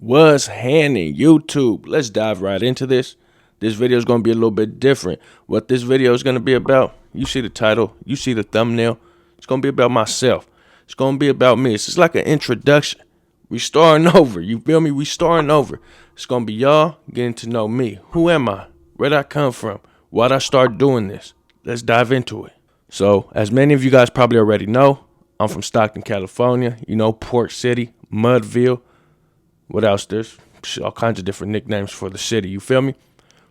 What's happening, YouTube? Let's dive right into this. This video is going to be a little bit different. What this video is going to be about, you see the title, you see the thumbnail. It's going to be about myself. It's going to be about me. It's just like an introduction. We starting over. You feel me? We starting over. It's going to be y'all getting to know me. Who am I? Where'd I come from? Why'd I start doing this? Let's dive into it. So, as many of you guys probably already know, I'm from Stockton, California. You know, Port City, Mudville. What else? There's all kinds of different nicknames for the city. You feel me?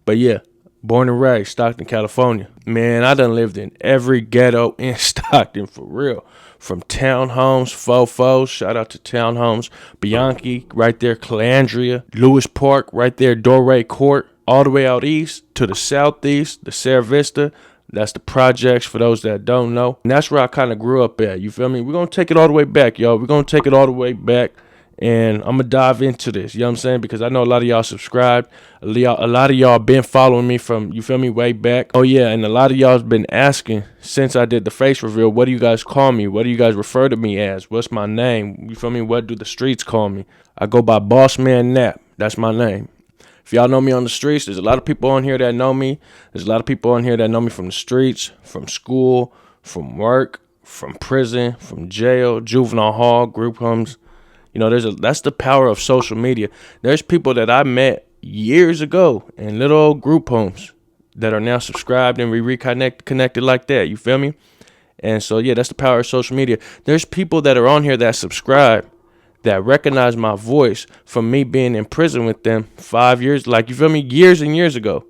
But yeah, born and raised, Stockton, California. Man, I done lived in every ghetto in Stockton for real. From townhomes, fofos, shout out to townhomes, Bianchi, right there, Calandria, Lewis Park, right there, Doré Court, all the way out east to the southeast, the Sierra Vista. That's the projects for those that don't know. And that's where I kind of grew up at. You feel me? We're going to take it all the way back, y'all. We're going to take it all the way back. And I'm going to dive into this, you know what I'm saying? Because I know a lot of y'all subscribed. A lot of y'all been following me from, you feel me, way back. Oh, yeah, and a lot of y'all has been asking since I did the face reveal, what do you guys call me? What do you guys refer to me as? What's my name? You feel me? What do the streets call me? I go by Boss Man Nap. That's my name. If y'all know me on the streets, there's a lot of people on here that know me. There's a lot of people on here that know me from the streets, from school, from work, from prison, from jail, juvenile hall, group homes. You know, that's the power of social media. There's people that I met years ago in little old group homes that are now subscribed and we connected like that. You feel me? And so, yeah, that's the power of social media. There's people that are on here that subscribe that recognize my voice from me being in prison with them 5 years, like, you feel me, years and years ago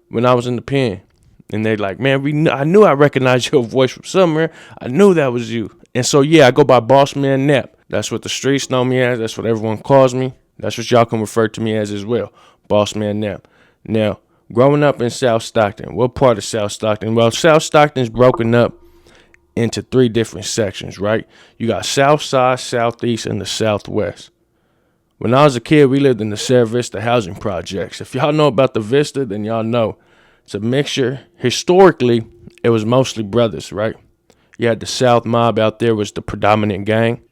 when I was in the pen. And they like, man, I knew I recognized your voice from somewhere. I knew that was you. And so, yeah, I go by Boss Man Nap. That's what the streets know me as. That's what everyone calls me. That's what y'all can refer to me as well. Boss Man Nap. Now, growing up in South Stockton, what part of South Stockton? Well, South Stockton is broken up into three different sections, right? You got South Side, Southeast, and the Southwest. When I was a kid, we lived in the Sierra Vista housing projects. If y'all know about the Vista, then y'all know. It's a mixture. Historically, it was mostly brothers, right? You had the South Mob out there was the predominant gang.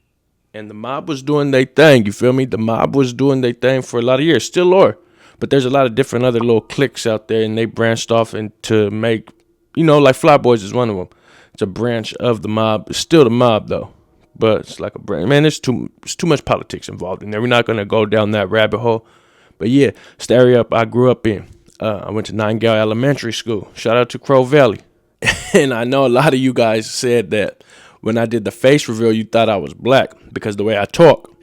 And the mob was doing their thing, you feel me? The mob was doing their thing for a lot of years, still are. But there's a lot of different other little cliques out there, and they branched off into make, you know, like Fly Boys is one of them. It's a branch of the mob. It's still the mob, though. But it's like a branch. Man, there's too much politics involved in there. We're not going to go down that rabbit hole. But yeah, it's the area I grew up in. I went to Nightingale Elementary School. Shout out to Crow Valley. And I know a lot of you guys said that when I did the face reveal, you thought I was black because the way I talk.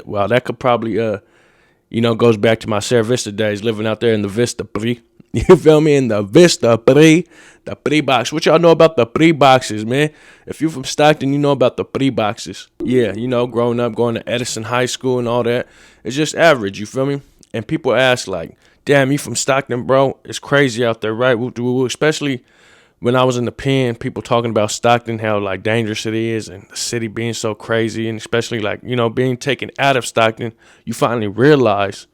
Well, that could probably, goes back to my Sierra Vista days, living out there in the Vista Pre. You feel me? In the Vista Pre, the Pre box. What y'all know about the Pre boxes, man? If you're from Stockton, you know about the Pre boxes. Yeah, you know, growing up, going to Edison High School and all that. It's just average, you feel me? And people ask, like, damn, you from Stockton, bro? It's crazy out there, right? Especially when I was in the pen, people talking about Stockton, how, like, dangerous it is and the city being so crazy. And especially, like, you know, being taken out of Stockton, you finally realize,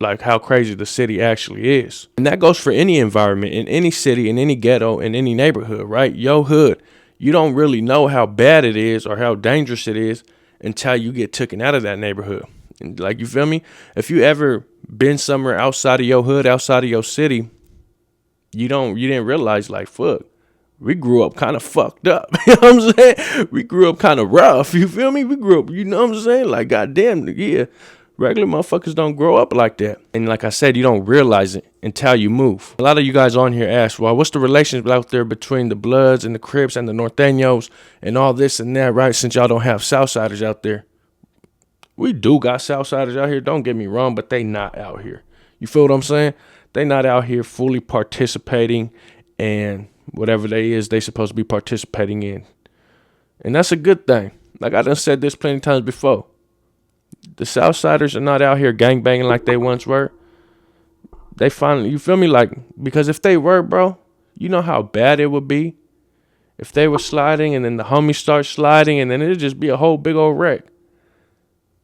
like, how crazy the city actually is. And that goes for any environment, in any city, in any ghetto, in any neighborhood, right? Your hood, you don't really know how bad it is or how dangerous it is until you get taken out of that neighborhood. And, like, you feel me? If you ever been somewhere outside of your hood, outside of your city, you didn't realize, like, fuck, we grew up kind of fucked up. You know what I'm saying? We grew up kind of rough. You feel me? We grew up, you know what I'm saying? Like, goddamn, yeah. Regular motherfuckers don't grow up like that. And like I said, you don't realize it until you move. A lot of you guys on here ask, well, what's the relationship out there between the Bloods and the Crips and the Nortenos and all this and that, right? Since y'all don't have Southsiders out there. We do got Southsiders out here, don't get me wrong, but they not out here. You feel what I'm saying? They not out here fully participating in whatever they supposed to be participating in. And that's a good thing. Like I done said this plenty of times before. The Southsiders are not out here gangbanging like they once were. They finally, you feel me? Like, because if they were, bro, you know how bad it would be if they were sliding and then the homies start sliding and then it'd just be a whole big old wreck.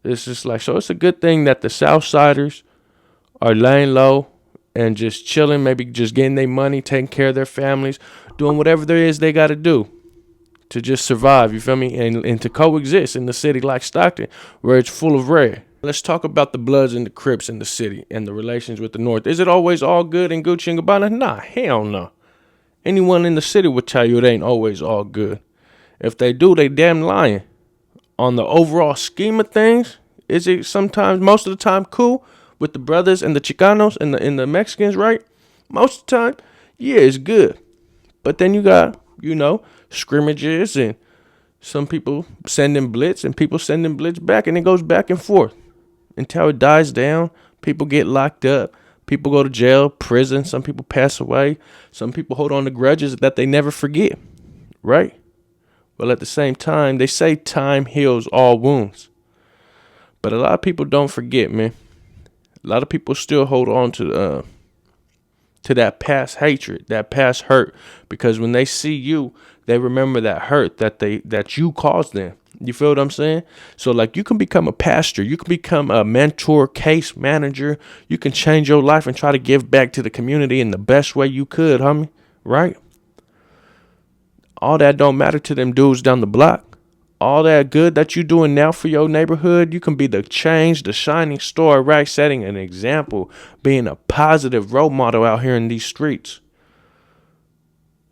It's just like, so it's a good thing that the Southsiders are laying low and just chilling, maybe just getting their money, taking care of their families, doing whatever there is they got to do to just survive, you feel me? And to coexist in the city like Stockton, where it's full of red. Let's talk about the Bloods and the Crips in the city and the relations with the North. Is it always all good and Gucci and Gabbana? Nah, hell no. Anyone in the city would tell you it ain't always all good. If they do, they damn lying. On the overall scheme of things, is it sometimes, most of the time, cool with the brothers and the Chicanos and the Mexicans, right? Most of the time, yeah, it's good. But then you got, scrimmages and some people sending blitz and people sending blitz back, and it goes back and forth until it dies down. People get locked up. People go to jail, prison. Some people pass away. Some people hold on to grudges that they never forget, right? Well, at the same time, they say time heals all wounds. But a lot of people don't forget, man. A lot of people still hold on to that past hatred, that past hurt, because when they see you, they remember that hurt that you caused them. You feel what I'm saying? So, like, you can become a pastor, you can become a mentor, case manager, you can change your life and try to give back to the community in the best way you could, homie, right? All that don't matter to them dudes down the block. All that good that you doing now for your neighborhood, you can be the change, the shining star, right? Setting an example, being a positive role model out here in these streets.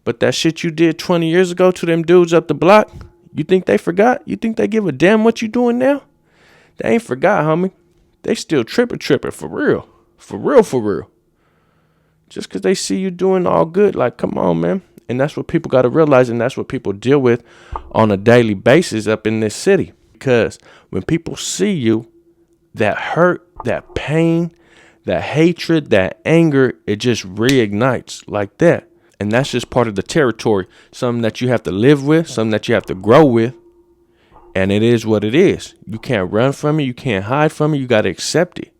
But that shit you did 20 years ago to them dudes up the block, you think they forgot? You think they give a damn what you doing now? They ain't forgot, homie. They still tripping for real. For real. Just because they see you doing all good, like, come on, man. And that's what people got to realize, and that's what people deal with on a daily basis up in this city. Because when people see you, that hurt, that pain, that hatred, that anger, it just reignites like that. And that's just part of the territory. Something that you have to live with, something that you have to grow with. And it is what it is. You can't run from it. You can't hide from it. You got to accept it.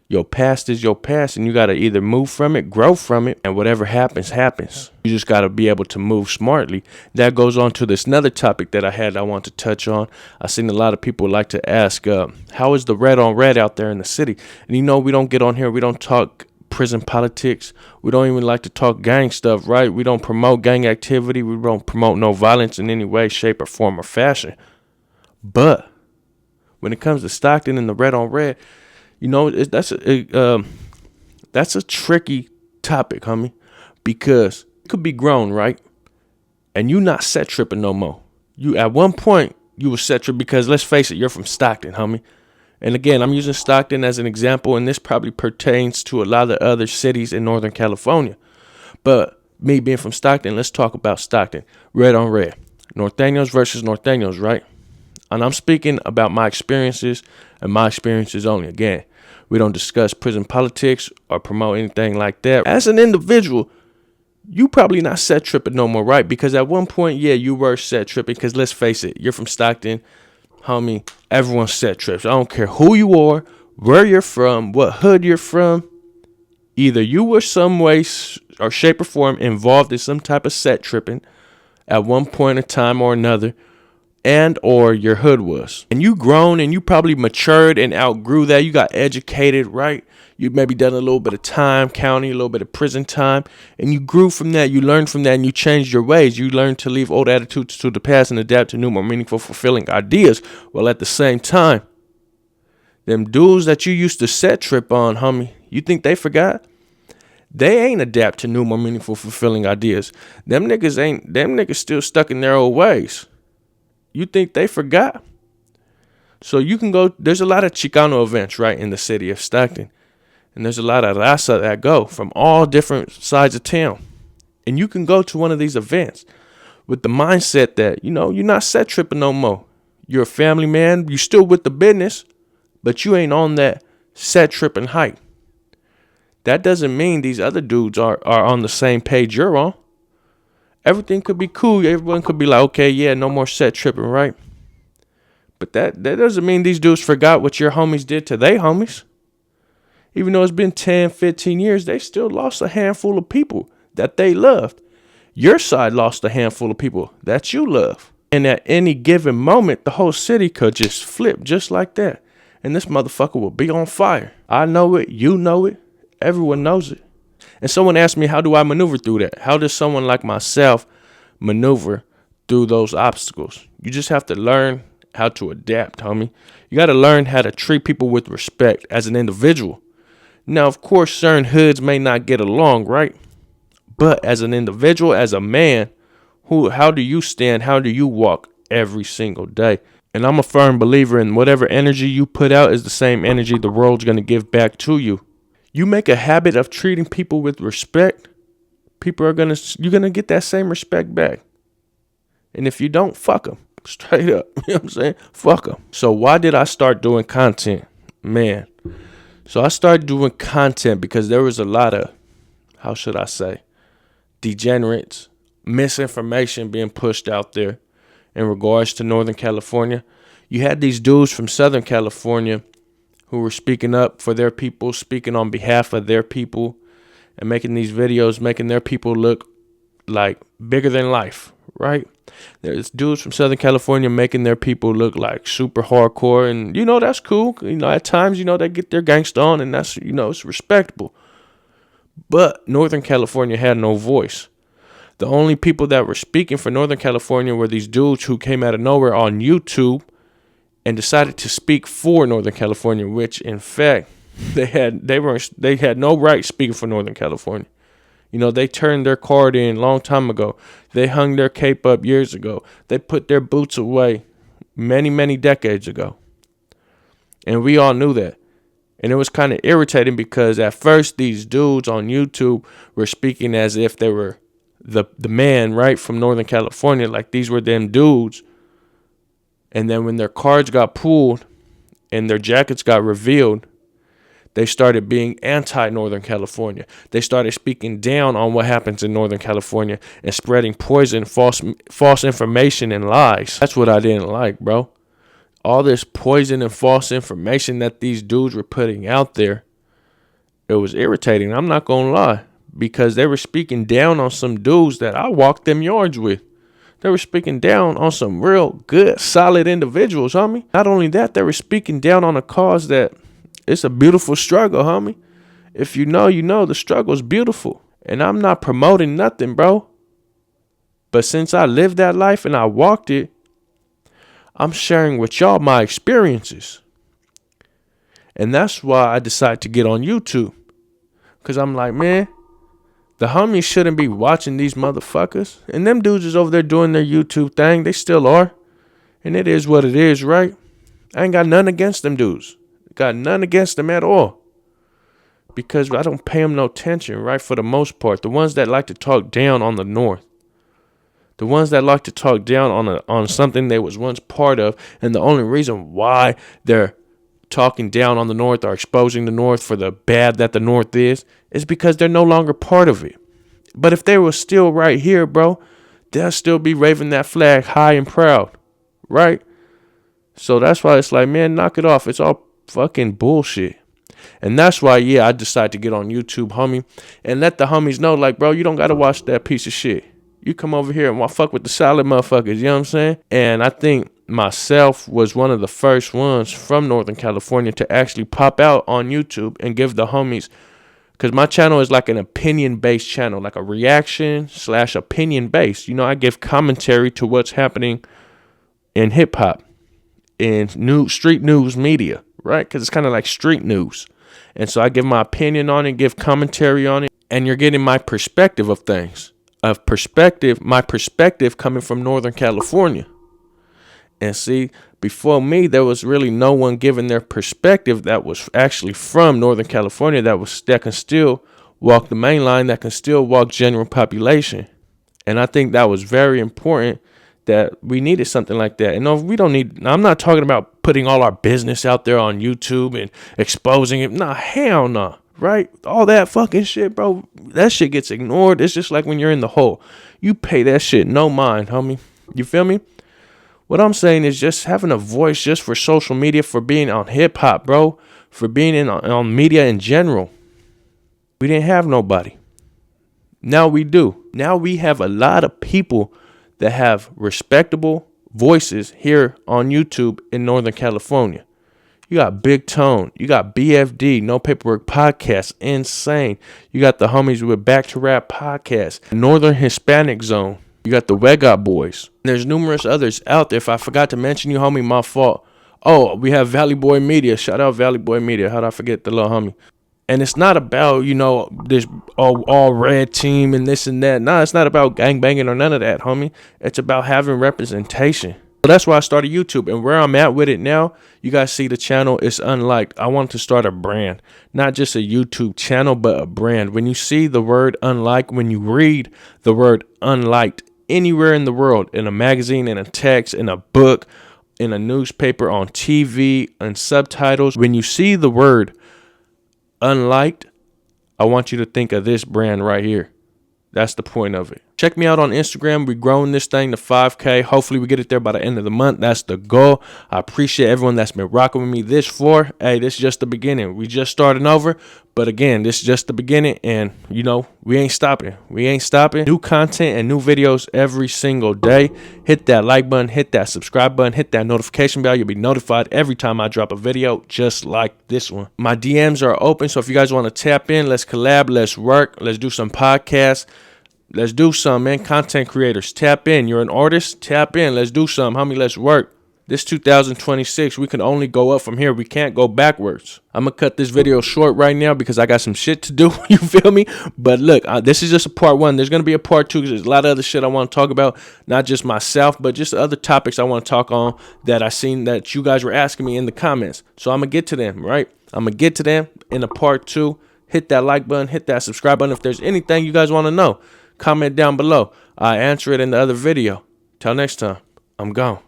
Your past is your past, and you got to either move from it, grow from it, and whatever happens, happens. You just got to be able to move smartly. That goes on to this another topic that I want to touch on. I've seen a lot of people like to ask, how is the red on red out there in the city? And we don't get on here. We don't talk prison politics. We don't even like to talk gang stuff, right? We don't promote gang activity. We don't promote no violence in any way, shape, or form, or fashion. But when it comes to Stockton and the red on red, that's a tricky topic, homie, because you could be grown, right? And you not set tripping no more. You at one point you were set tripping because, let's face it, you're from Stockton, homie. And again, I'm using Stockton as an example, and this probably pertains to a lot of other cities in Northern California. But me being from Stockton, let's talk about Stockton. Red on red. Nortenos versus Nortenos, right? And I'm speaking about my experiences and my experiences only. Again, we don't discuss prison politics or promote anything like that. As an individual, you probably not set tripping no more, right? Because at one point, yeah, you were set tripping. Because let's face it, you're from Stockton, homie. Everyone's set trips. I don't care who you are, where you're from, what hood you're from. Either you were some way or shape or form involved in some type of set tripping at one point in time or another, and or your hood was. And you grown and you probably matured and outgrew that. You got educated, right? You maybe done a little bit of time, county, a little bit of prison time, and you grew from that. You learned from that, and you changed your ways. You learned to leave old attitudes to the past and adapt to new, more meaningful, fulfilling ideas. Well, at the same time, them dudes that you used to set trip on, homie, you think they forgot? They ain't adapt to new, more meaningful, fulfilling ideas. Them niggas still stuck in their old ways. You think they forgot? So you can go, there's a lot of Chicano events, right, in the city of Stockton. And there's a lot of raza that go from all different sides of town. And you can go to one of these events with the mindset that, you're not set tripping no more. You're a family man. You still with the business, but you ain't on that set tripping hype. That doesn't mean these other dudes are on the same page you're on. Everything could be cool. Everyone could be like, okay, yeah, no more set tripping, right? But that doesn't mean these dudes forgot what your homies did to their homies. Even though it's been 10, 15 years, they still lost a handful of people that they loved. Your side lost a handful of people that you love. And at any given moment, the whole city could just flip just like that. And this motherfucker will be on fire. I know it. You know it. Everyone knows it. And someone asked me, how do I maneuver through that? How does someone like myself maneuver through those obstacles? You just have to learn how to adapt, homie. You got to learn how to treat people with respect as an individual. Now, of course, certain hoods may not get along, right? But as an individual, as a man, how do you stand? How do you walk every single day? And I'm a firm believer in whatever energy you put out is the same energy the world's going to give back to you. You make a habit of treating people with respect, you're going to get that same respect back. And if you don't, fuck them. Straight up. You know what I'm saying? Fuck them. So why did I start doing content? Man. So I started doing content because there was a lot of, how should I say, degenerates, misinformation being pushed out there in regards to Northern California. You had these dudes from Southern California who were speaking up for their people, speaking on behalf of their people, and making these videos, making their people look like bigger than life, right? There's dudes from Southern California making their people look like super hardcore, and that's cool. At times, they get their gangsta on, and that's, it's respectable. But Northern California had no voice. The only people that were speaking for Northern California were these dudes who came out of nowhere on YouTube and decided to speak for Northern California, which in fact they had no right speaking for Northern California. They turned their card in a long time ago. They hung their cape up years ago. They put their boots away many, many decades ago. And we all knew that. And it was kind of irritating because at first these dudes on YouTube were speaking as if they were the man, right, from Northern California, like these were them dudes. And then when their cards got pulled and their jackets got revealed, they started being anti-Northern California. They started speaking down on what happens in Northern California and spreading poison, false information, and lies. That's what I didn't like, bro. All this poison and false information that these dudes were putting out there, it was irritating. I'm not going to lie. Because they were speaking down on some dudes that I walked them yards with. They were speaking down on some real good, solid individuals, homie. Not only that, they were speaking down on a cause that it's a beautiful struggle, homie. If you know the struggle is beautiful. And I'm not promoting nothing, bro. But since I lived that life and I walked it, I'm sharing with y'all my experiences. And that's why I decided to get on YouTube. Because I'm like, man, the homies shouldn't be watching these motherfuckers. And them dudes is over there doing their YouTube thing. They still are. And it is what it is, right? I ain't got nothing against them dudes. Got nothing against them at all. Because I don't pay them no attention, right? For the most part. The ones that like to talk down on the North. The ones that like to talk down on something they was once part of. And the only reason why they're talking down on the North or exposing the North for the bad that the North is because they're no longer part of it. But if they were still right here, bro, they'll still be waving that flag high and proud, right? So that's why it's like, man, knock it off. It's all fucking bullshit. And that's why, I decided to get on YouTube, homie, and let the homies know, like, bro, you don't got to watch that piece of shit. You come over here and fuck with the solid motherfuckers, you know what I'm saying? And I think myself was one of the first ones from Northern California to actually pop out on YouTube and give the homies, because my channel is like an opinion-based channel, like a reaction/opinion-based. I give commentary to what's happening in hip-hop, in street news media, right? Because it's kind of like street news. And so I give my opinion on it, give commentary on it, and you're getting my perspective of things. My perspective coming from Northern California. And see, before me, there was really no one giving their perspective that was actually from Northern California that can still walk the main line, that can still walk general population. And I think that was very important, that we needed something like that. And no, we don't need, I'm not talking about putting all our business out there on YouTube and exposing it. Nah, hell no. Right? All that fucking shit, bro. That shit gets ignored. It's just like when you're in the hole. You pay that shit no mind, homie. You feel me? What I'm saying is just having a voice just for social media, for being on hip hop, bro. For being on media in general. We didn't have nobody. Now we do. Now we have a lot of people that have respectable voices here on YouTube in Northern California. You got Big Tone. You got BFD, No Paperwork Podcast, insane. You got the homies with Back to Rap Podcast, Northern Hispanic Zone. You got the Wegot Boys. There's numerous others out there. If I forgot to mention you, homie, my fault. Oh, we have Valley Boy Media. Shout out Valley Boy Media. How'd I forget the little homie? And it's not about, you know, this all red team and this and that. Nah, it's not about gang banging or none of that, homie. It's about having representation. So that's why I started YouTube. And where I'm at with it now, you guys see the channel, it's unliked. I want to start a brand. Not just a YouTube channel, but a brand. When you see the word unlike, when you read the word unliked anywhere in the world, in a magazine, in a text, in a book, in a newspaper, on TV, and subtitles, when you see the word unliked, I want you to think of this brand right here. That's the point of it. Check me out on Instagram. We're growing this thing to 5K. Hopefully we get it there by the end of the month. That's the goal. I appreciate everyone that's been rocking with me this far. Hey, this is just the beginning. We just starting over. But again, this is just the beginning. And, you know, we ain't stopping. We ain't stopping. New content and new videos every single day. Hit that like button. Hit that subscribe button. Hit that notification bell. You'll be notified every time I drop a video just like this one. My DMs are open. So if you guys want to tap in, let's collab. Let's work. Let's do some podcasts. Let's do some, man. Content creators, tap in. You're an artist, tap in. Let's do some, homie. Let's work. This 2026, we can only go up from here. We can't go backwards. I'm going to cut this video short right now because I got some shit to do. You feel me? But look, this is just a part one. There's going to be a part two because there's a lot of other shit I want to talk about. Not just myself, but just other topics I want to talk on that I seen that you guys were asking me in the comments. So I'm going to get to them, right? I'm going to get to them in a part two. Hit that like button. Hit that subscribe button. If there's anything you guys want to know, comment down below. I answer it in the other video. Till next time, I'm gone.